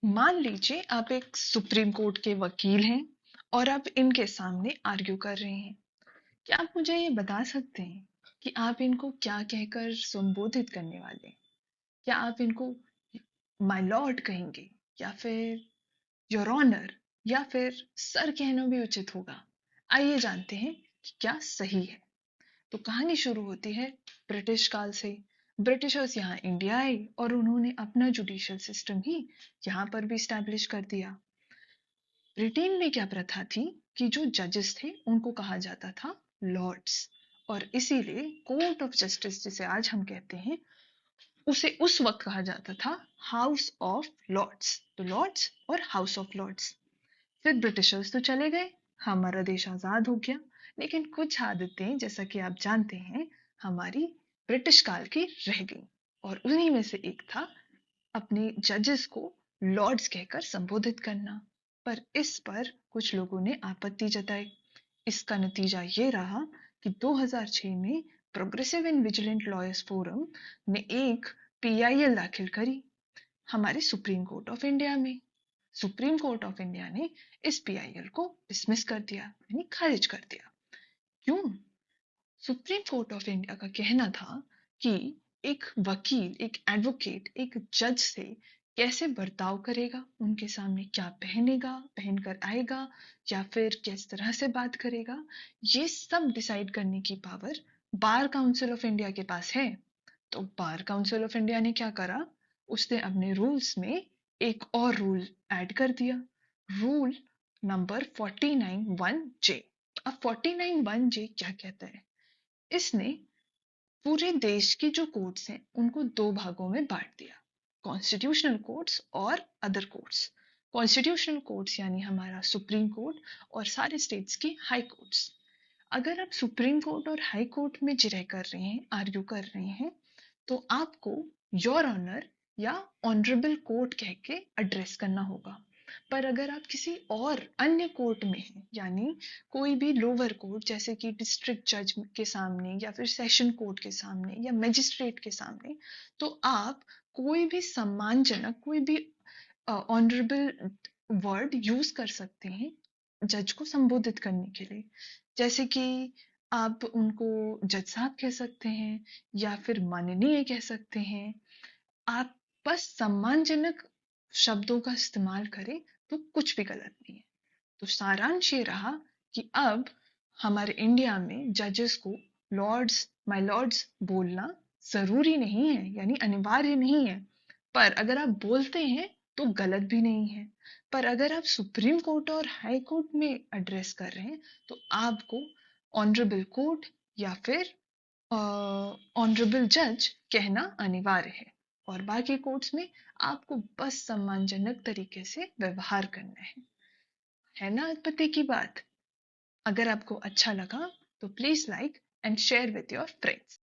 मान लीजिए आप एक सुप्रीम कोर्ट के वकील हैं और आप इनके सामने आर्ग्यू कर रहे हैं। क्या आप मुझे ये बता सकते हैं कि आप इनको क्या कहकर संबोधित करने वाले हैं? क्या आप इनको माय लॉर्ड कहेंगे या फिर योर ऑनर या फिर सर कहना भी उचित होगा? आइए जानते हैं कि क्या सही है। तो कहानी शुरू होती है ब्रिटिश काल से। ब्रिटिशर्स यहाँ इंडिया आए और उन्होंने अपना जुडिशियल सिस्टम ही यहाँ पर भी स्टैब्लिश कर दिया। ब्रिटेन में क्या प्रथा थी कि जो जजेस थे उनको कहा जाता था लॉर्ड्स, और इसीलिए कोर्ट ऑफ जस्टिस जिसे आज हम कहते हैं उसे उस वक्त कहा जाता था हाउस ऑफ लॉर्ड्स। तो लॉर्ड्स और हाउस ऑफ लॉर्ड्स। फिर ब्रिटिशर्स तो चले गए, हमारा देश आजाद हो गया, लेकिन कुछ आदतें जैसा कि आप जानते हैं हमारी ब्रिटिश काल की रह गई, और उन्हीं में से एक था अपने जजेस को लॉर्ड्स कहकर संबोधित करना। पर इस पर कुछ लोगों ने आपत्ति जताई। इसका नतीजा ये रहा कि 2006 में progressive and vigilant lawyers forum ने एक पीआईएल दाखिल करी हमारे सुप्रीम कोर्ट ऑफ इंडिया में। सुप्रीम कोर्ट ऑफ इंडिया ने इस पीआईएल को डिसमिस कर दिया, यानी खारिज कर दिया। क्यों? सुप्रीम कोर्ट ऑफ इंडिया का कहना था कि एक वकील, एक एडवोकेट, एक जज से कैसे बर्ताव करेगा, उनके सामने क्या पहनेगा, पहनकर आएगा, या फिर किस तरह से बात करेगा, ये सब डिसाइड करने की power bar council of India के पास है। तो बार काउंसिल ऑफ इंडिया ने क्या करा, उसने अपने रूल्स में एक और रूल ऐड कर दिया, रूल नंबर 491J। अब 491J क्या कहता है? इसने पूरे देश की जो कोर्ट्स हैं उनको दो भागों में बांट दिया, कॉन्स्टिट्यूशनल कोर्ट्स और अदर कोर्ट्स। कॉन्स्टिट्यूशनल कोर्ट्स यानी हमारा सुप्रीम कोर्ट और सारे स्टेट्स की हाई कोर्ट्स। अगर आप सुप्रीम कोर्ट और हाई कोर्ट में जिरह कर रहे हैं, आर्ग्यू कर रहे हैं, तो आपको योर ऑनर या ऑनरेबल कोर्ट कह के एड्रेस करना होगा। पर अगर आप किसी और अन्य कोर्ट में हैं, यानी कोई भी लोअर कोर्ट जैसे कि डिस्ट्रिक्ट जज के सामने या फिर सेशन कोर्ट के सामने या मजिस्ट्रेट के सामने, तो आप कोई भी सम्मानजनक, कोई भी ऑनरेबल वर्ड यूज कर सकते हैं जज को संबोधित करने के लिए। जैसे कि आप उनको जज साहब कह सकते हैं या फिर माननीय कह सकते हैं। आप बस सम्मानजनक शब्दों का इस्तेमाल करें तो कुछ भी गलत नहीं है। तो सारांश ये रहा कि अब हमारे इंडिया में जजेस को लॉर्ड्स, माय लॉर्ड्स बोलना जरूरी नहीं है, यानी अनिवार्य नहीं है। पर अगर आप बोलते हैं तो गलत भी नहीं है। पर अगर आप सुप्रीम कोर्ट और हाई कोर्ट में एड्रेस कर रहे हैं तो आपको ऑनरेबल कोर्ट या फिर ऑनरेबल जज कहना अनिवार्य है, और बाकी कोर्ट्स में आपको बस सम्मानजनक तरीके से व्यवहार करना है ना पते की बात। अगर आपको अच्छा लगा तो please like and share with your friends.